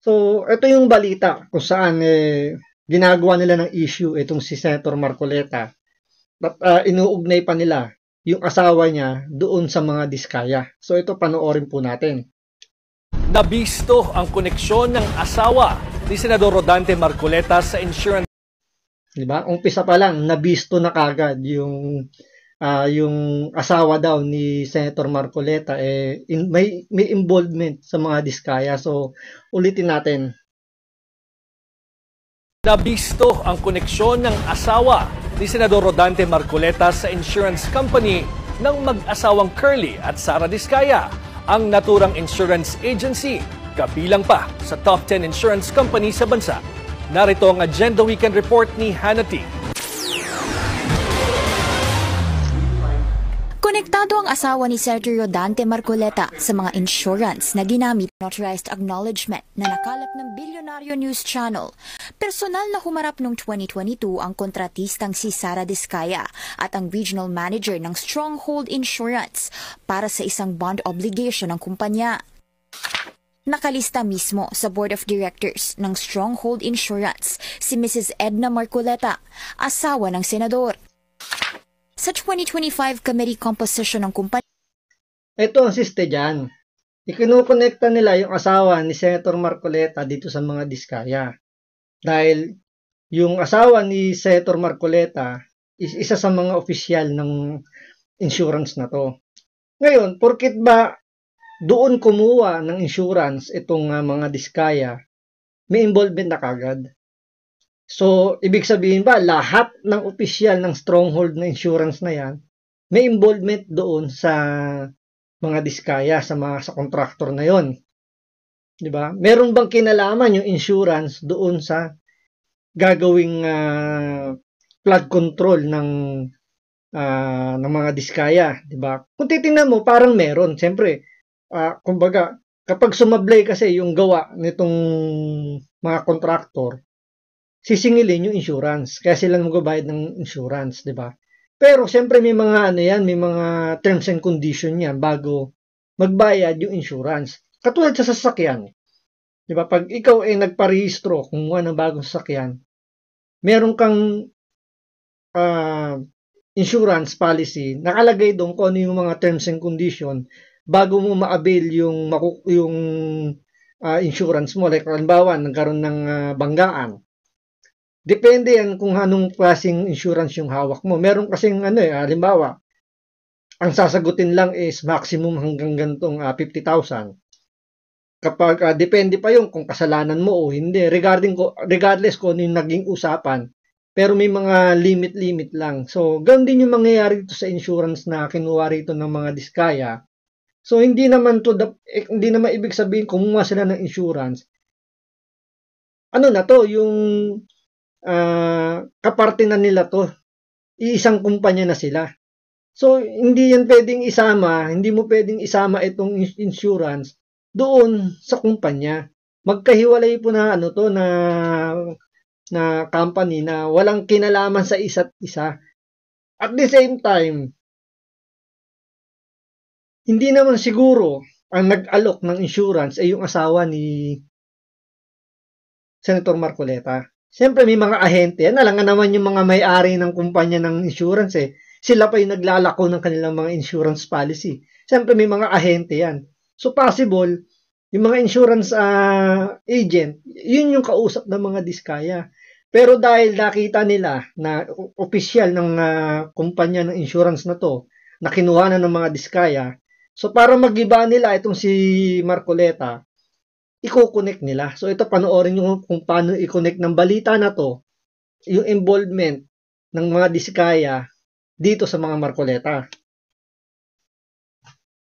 So, ito yung balita kung saan ginagawa nila ng issue itong si Senator Marcoleta. Inuugnay pa nila yung asawa niya doon sa mga diskaya. So, ito panoorin po natin. Nabisto ang koneksyon ng asawa ni Senador Rodante Marcoleta sa insurance. Diba? Umpisa pa lang, nabisto na kagad yung asawa daw ni Senator Marcoleta may involvement sa mga diskaya. So, ulitin natin. Nabisto ang koneksyon ng asawa ni Senador Rodante Marcoleta sa insurance company ng mag-asawang Curly at Sara Diskaya, ang naturang insurance agency, kabilang pa sa top 10 insurance company sa bansa. Narito ang Agenda Weekend Report ni Hannity. Konektado ang asawa ni Senator Rodante Marcoleta sa mga insurance na ginamit notarized acknowledgement na nakalap ng Bilyonaryo News Channel. Personal na humarap noong 2022 ang kontratistang si Sara Diskaya at ang regional manager ng Stronghold Insurance para sa isang bond obligation ng kumpanya. Nakalista mismo sa Board of Directors ng Stronghold Insurance si Mrs. Edna Marcoleta, asawa ng senador. Sa 2025 committee composition ng kumpanya. Ito ang siste dyan. Ikinukonekta nila yung asawa ni Senator Marcoleta dito sa mga diskaya. Dahil yung asawa ni Senator Marcoleta is isa sa mga opisyal ng insurance na to. Ngayon, porkit ba doon kumuha ng insurance itong mga diskaya, may involvement na kagad. So, ibig sabihin ba, lahat ng opisyal ng Stronghold na insurance na yan, may involvement doon sa mga diskaya, sa contractor na yon. Diba? Meron bang kinalaman yung insurance doon sa gagawing flood control ng mga diskaya? Diba? Kung titingnan mo, parang meron. Siyempre, kumbaga, kapag sumablay kasi yung gawa nitong mga contractor, sisingilin yung insurance. Kaya sila magbabayad ng insurance, di ba? Pero siyempre may mga may mga terms and condition yan bago magbayad yung insurance. Katulad sa sasakyan. Di ba? Pag ikaw ay nagparehistro, kumuha ng bagong sasakyan, meron kang insurance policy, nakalagay doon kung ano yung mga terms and condition bago mo ma-avail yung insurance mo. Like, halimbawa, nagkaroon ng banggaan. Depende yan kung anong klaseng insurance yung hawak mo. Meron kasing halimbawa, ang sasagutin lang is maximum hanggang gantong 50,000. Kapag depende pa yung kung kasalanan mo o hindi, regardless kung ano yung naging usapan, pero may mga limit lang. So, ganun din yung mangyayari dito sa insurance na kinuha rito ng mga diskaya. So, hindi naman ibig sabihin kumuha sila ng insurance. Ano na to, yung kaparte na nila to, iisang kumpanya na sila. So, hindi yan pwedeng isama, hindi mo pwedeng isama itong insurance doon sa kumpanya. Magkahiwalay po na na company na walang kinalaman sa isa't isa. At the same time, hindi naman siguro ang nag-alok ng insurance ay yung asawa ni Senator Marcoleta. Siyempre may mga ahente yan. Alam nga naman yung mga may-ari ng kumpanya ng insurance sila pa yung naglalako ng kanilang mga insurance policy. Siyempre may mga ahente yan. So possible, yung mga insurance agent, yun yung kausap ng mga diskaya. Pero dahil nakita nila na opisyal ng kumpanya ng insurance na to, na kinuha na ng mga diskaya, so para mag-iba nila itong si Marcoleta, i-connect nila. So ito, panoorin nyo kung paano i-connect ng balita na to, yung involvement ng mga diskaya dito sa mga Marcoleta.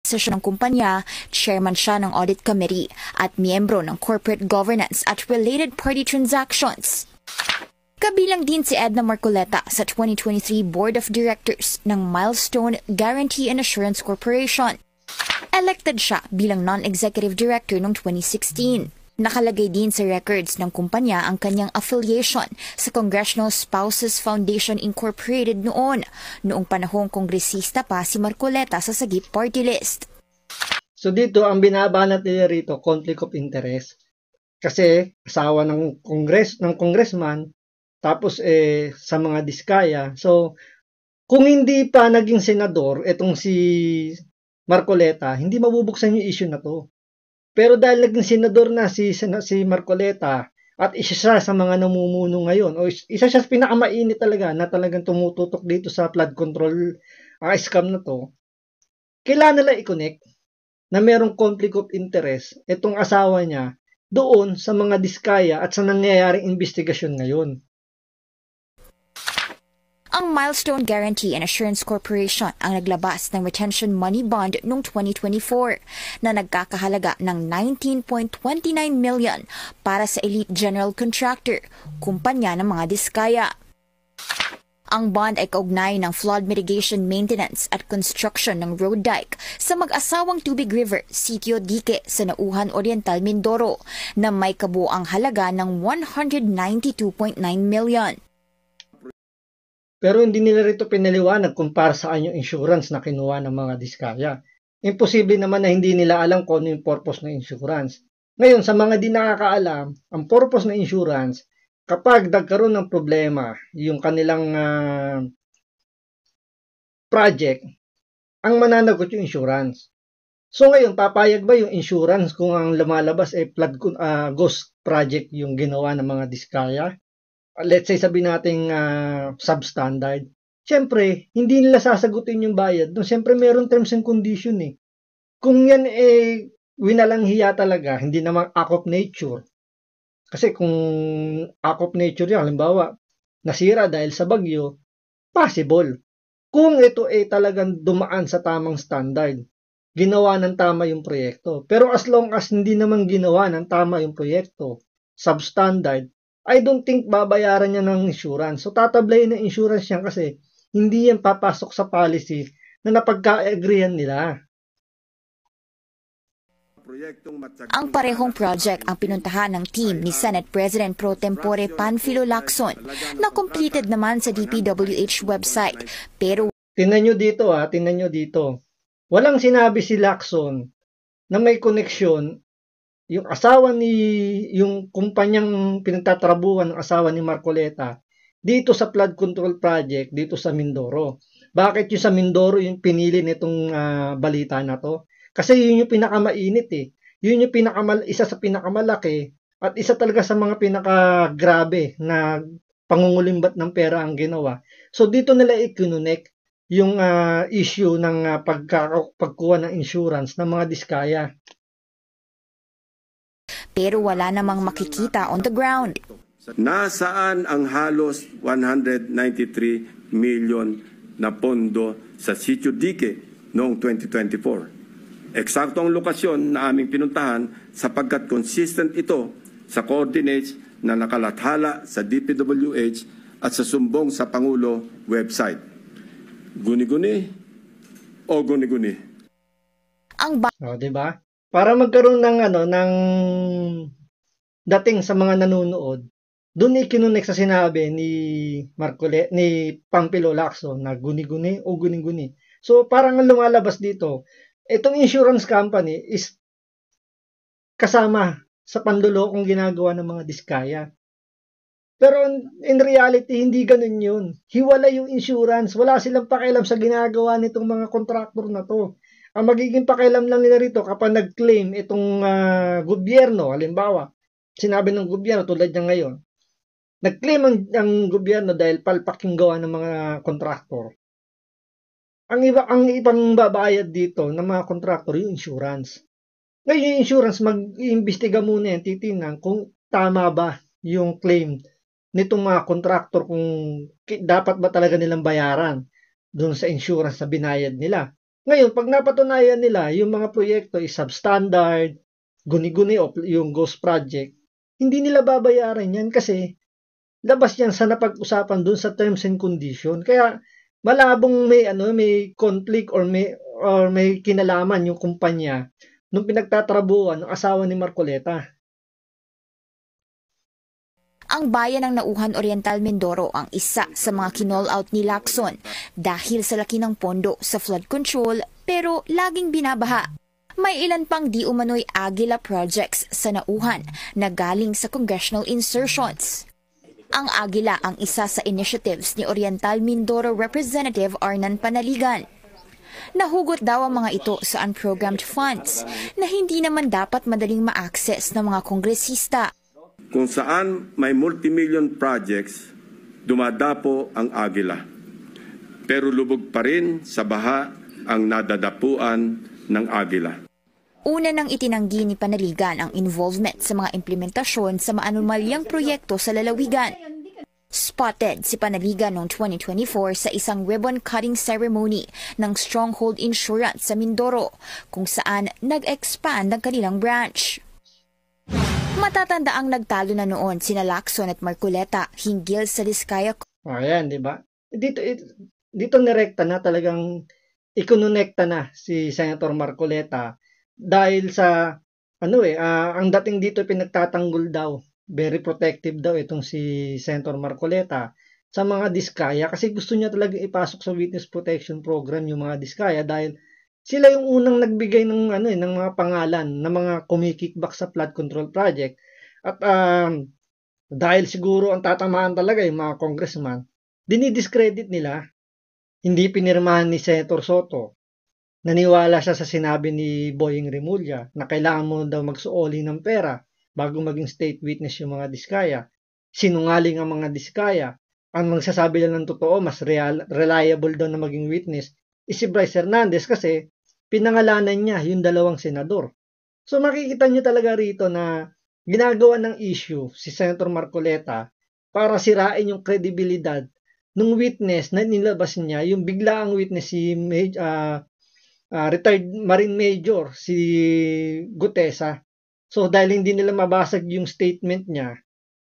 Ng kumpanya, chairman siya ng audit committee at miyembro ng corporate governance at related party transactions. Kabilang din si Edna Marcoleta sa 2023 Board of Directors ng Milestone Guarantee and Assurance Corporation. Elected siya bilang non-executive director noong 2016. Nakalagay din sa records ng kumpanya ang kanyang affiliation sa Congressional Spouses Foundation Incorporated noong panahong kongresista pa si Marcoleta sa Sagip Party List. So dito, ang binabanat nila rito, conflict of interest. Kasi asawa ng congressman, tapos sa mga diskaya. So kung hindi pa naging senador etong si Marcoleta, hindi mabubuksan yung issue na to. Pero dahil naging senador na si Marcoleta at isa siya sa mga namumuno ngayon o isa siya sa pinakamainit talaga na talagang tumututok dito sa flood control scam na to, kailangan nila i-connect na merong conflict of interest itong asawa niya doon sa mga diskaya at sa nangyayaring investigasyon ngayon. Ang Milestone Guarantee and Assurance Corporation ang naglabas ng retention money bond noong 2024 na nagkakahalaga ng 19.29 million para sa elite general contractor, kumpanya ng mga diskaya. Ang bond ay kaugnay ng flood mitigation maintenance at construction ng road dike sa mag-asawang Tubig River, Sitio Dique sa Nauhan Oriental, Mindoro na may kabuang halaga ng 192.9 million. Pero hindi nila rito pinaliwanag kung para saan yung insurance na kinuha ng mga diskaya. Imposible naman na hindi nila alam kung ano yung purpose ng insurance. Ngayon, sa mga di nakakaalam, ang purpose ng insurance, kapag nagkaroon ng problema, yung kanilang project, ang mananagot yung insurance. So ngayon, papayag ba yung insurance kung ang lumalabas ay ghost project yung ginawa ng mga diskaya? Let's say sabi nating substandard. Siyempre, hindi nila sasagutin yung bayad. No, siyempre, meron terms and condition eh. Kung yan winalang hiya talaga, hindi naman act of nature. Kasi kung act of nature yan, halimbawa, nasira dahil sa bagyo, possible. Kung ito talagang dumaan sa tamang standard, ginawa ng tama yung proyekto. Pero as long as hindi naman ginawa ng tama yung proyekto, substandard, I don't think babayaran niya ng insurance. So tatablayin ng insurance niya kasi hindi yan papasok sa policy na napagka-agreehan nila. Ang parehong project ang pinuntahan ng team ni Senate President Pro Tempore Panfilo Lacson na completed naman sa DPWH website. Pero tingnan nyo dito. Walang sinabi si Lacson na may koneksyon yung asawa yung kumpanyang pinagtatrabuhan ng asawa ni Marcoleta dito sa flood control project dito sa Mindoro. Bakit yung sa Mindoro yung pinili nitong balita na to? Kasi yun yung pinakamainit eh. Yun yung isa sa pinakamalaki at isa talaga sa mga pinakagrabe na pangungulimbat ng pera ang ginawa. So dito nila i-connect yung issue ng pagkuha ng insurance ng mga diskaya. Pero wala namang makikita on the ground. Nasaan ang halos 193 million na pondo sa Sitio Dique noong 2024? Eksakto ang lokasyon na aming pinuntahan sapagkat consistent ito sa coordinates na nakalathala sa DPWH at sa sumbong sa Pangulo website. Guni-guni o guni-guni? Diba? Para magkaroon ng dating sa mga nanonood, doon ikinunik sa sinabi ni Panfilo Lacson na guni-guni o guni-guni. So parang lumalabas dito, itong insurance company is kasama sa panlulokong ginagawa ng mga diskaya. Pero in reality, hindi ganun yun. Hiwala yung insurance. Wala silang pakialam sa ginagawa nitong mga contractor na to. Ang magiging pakialam lang nila rito kapag nag-claim itong gobyerno, halimbawa, sinabi ng gobyerno tulad niya ngayon, nag-claim ang gobyerno dahil palpak yung gawa ng mga kontraktor. Ang ibang babayad dito ng mga kontraktor yung insurance. Ngayon yung insurance, mag-iimbestiga muna yan, titingnan kung tama ba yung claim nitong mga kontraktor, kung dapat ba talaga nilang bayaran doon sa insurance na binayad nila. Ngayon, pag napatunayan nila yung mga proyekto is substandard, guni-guni o yung ghost project, hindi nila babayaran yan kasi labas yan sa napag-usapan dun sa terms and condition. Kaya malabong may conflict or may kinalaman yung kumpanya nung pinagtatrabuhan ng asawa ni Marcoleta. Ang bayan ng Nauhan Oriental, Mindoro ang isa sa mga kinall out ni Lacson dahil sa laki ng pondo sa flood control pero laging binabaha. May ilan pang di umano'y Agila projects sa nauhan na galing sa congressional insertions. Ang Agila ang isa sa initiatives ni Oriental Mindoro Representative Arnan Panaligan. Nahugot daw ang mga ito sa unprogrammed funds na hindi naman dapat madaling ma-access ng mga kongresista. Kung saan may multimillion projects, dumadapo ang Agila. Pero lubog pa rin sa baha ang nadadapuan ng Agila. Una nang itinanggi ni Panaligan ang involvement sa mga implementasyon sa maanumalyang proyekto sa lalawigan. Spotted si Panaligan noong 2024 sa isang ribbon-cutting ceremony ng Stronghold Insurance sa Mindoro, kung saan nag-expand ang kanilang branch. Matatanda ang nagtalo na noon sina Lacson at Marcoleta hinggil sa Diskaya. Ayan, di ba? Dito nirekta na talagang ikononekta na si Senator Marcoleta dahil sa ang dating dito pinagtatanggol daw, very protective daw itong si Senator Marcoleta sa mga Diskaya kasi gusto niya talaga ipasok sa Witness Protection Program yung mga Diskaya dahil sila yung unang nagbigay ng ng mga pangalan ng mga kumikickback sa flood control project at dahil siguro ang tatamaan talaga yung mga congressman, dinidiscredit nila, hindi pinirmahan ni Senator Soto. Naniwala siya sa sinabi ni Boying Remulla na kailangan mo daw magsuoli ng pera bago maging state witness yung mga Diskaya. Sinungaling ang mga Diskaya. Ang magsasabi lang ng totoo, mas reliable daw na maging witness is si Bryce Hernandez kasi pinangalanan niya yung dalawang senador. So makikita niyo talaga rito na ginagawa ng issue si Senator Marcoleta para sirain yung kredibilidad ng witness na nilabas niya, yung biglaang witness si retired Marine Major si Gutesa. So dahil hindi nila mabasag yung statement niya,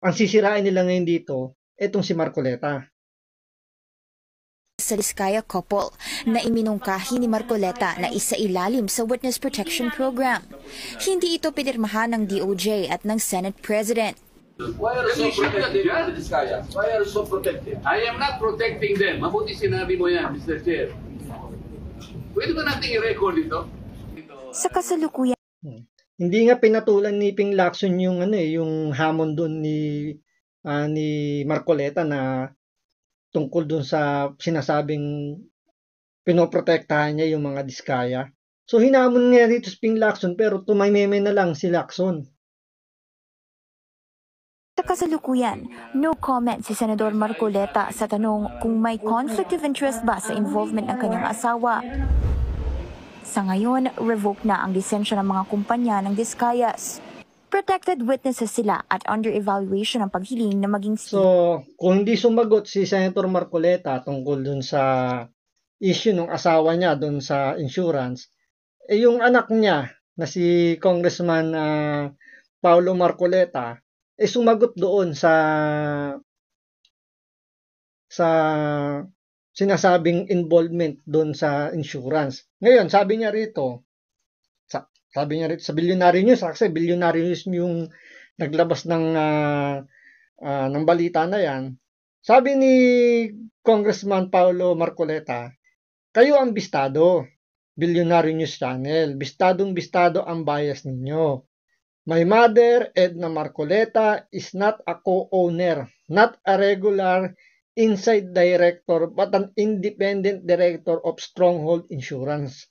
ang sisirain nila ngayon dito, etong si Marcoleta. Sa Diskaya couple na iminungkahi ni Marcoleta na isa ilalim sa Witness Protection Program. Hindi ito pinirmahan ng DOJ at ng Senate President. Why are you so protective, Diskaya? Why are you so protective? I am not protecting them. Mabuti sinabi mo yan, Mr. Chair. Pwede ba natin i-record ito? Sa kasalukuyan, Hindi nga pinatulan ni Ping Lacson yung yung hamon doon ni Marcoleta na tungkol doon sa sinasabing pinoprotektahan niya yung mga Diskaya. So hinamon niya dito si Ping Lacson pero tumaymeme na lang si Lacson. Sa kasalukuyan, no comment si Senador Marcoleta sa tanong kung may conflict of interest ba sa involvement ng kanyang asawa. Sa ngayon, revoke na ang lisensya ng mga kumpanya ng Diskayas. Protected witnesses sila at under evaluation ang paghiling na maging... So, kung hindi sumagot si Senator Marcoleta tungkol dun sa issue ng asawa niya dun sa insurance, yung anak niya na si Congressman Paulo Marcoleta, sumagot doon sa sinasabing involvement doon sa insurance. Ngayon, sabi niya rito sa Billionaire News, kasi Billionaire News yung naglabas ng balita na yan. Sabi ni Congressman Paulo Marcoleta, kayo ang bistado, Billionaire News Channel. Bistadong-bistado ang bias ninyo. My mother, Edna Marcoleta, is not a co-owner, not a regular inside director, but an independent director of Stronghold Insurance.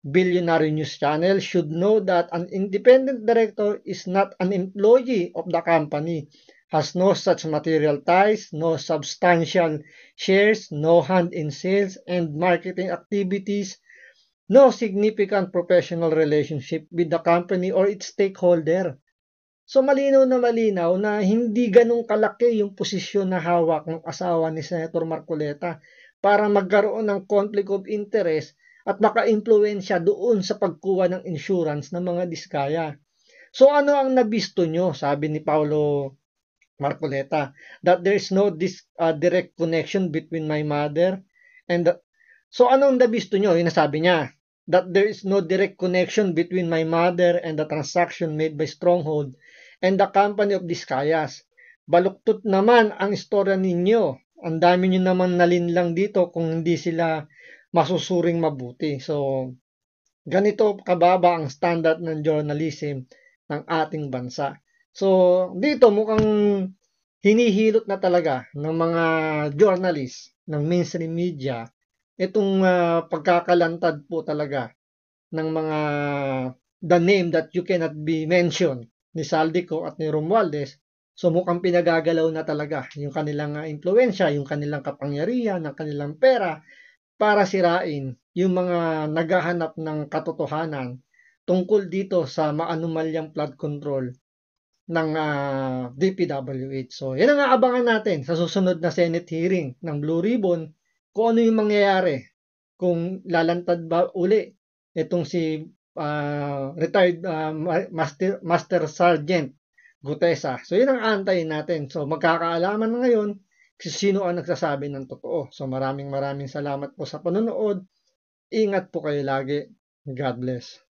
Billionaire News Channel should know that an independent director is not an employee of the company, has no such material ties, no substantial shares, no hand in sales and marketing activities, no significant professional relationship with the company or its stakeholder. So malinaw na hindi ganun kalaki yung posisyon na hawak ng asawa ni Senator Marcoleta para magkaroon ng conflict of interest at maka-impluwensya doon sa pagkuha ng insurance ng mga Diskaya. So ano ang nabisto nyo? Sabi ni Paulo Marcoleta, that there is no direct connection between my mother and so anong nabisto nyo? Inasabi niya that there is no direct connection between my mother and the transaction made by Stronghold and the company of Diskayas. Baluktot naman ang istorya ninyo. Ang dami nyo naman nalinlang dito kung hindi sila masusuring mabuti. So, ganito kababa ang standard ng journalism ng ating bansa. So, dito mukhang hinihilot na talaga ng mga journalist ng mainstream media itong pagkakalantad po talaga ng mga the name that you cannot be mentioned ni Saldico at ni Romualdez. So mukhang pinagagalaw na talaga yung kanilang impluwensya, yung kanilang kapangyarihan, ng kanilang pera para sirain yung mga naghahanap ng katotohanan tungkol dito sa maanumalyang flood control ng DPWH. So yan ang aabangan natin sa susunod na Senate hearing ng Blue Ribbon kung ano yung mangyayari, kung lalantad ba uli itong si retired Master Sergeant Gutesa. So yun ang antayin natin. So magkakaalaman na ngayon kung sino ang nagsasabi ng totoo. So maraming salamat po sa panonood. Ingat po kayo lagi. God bless.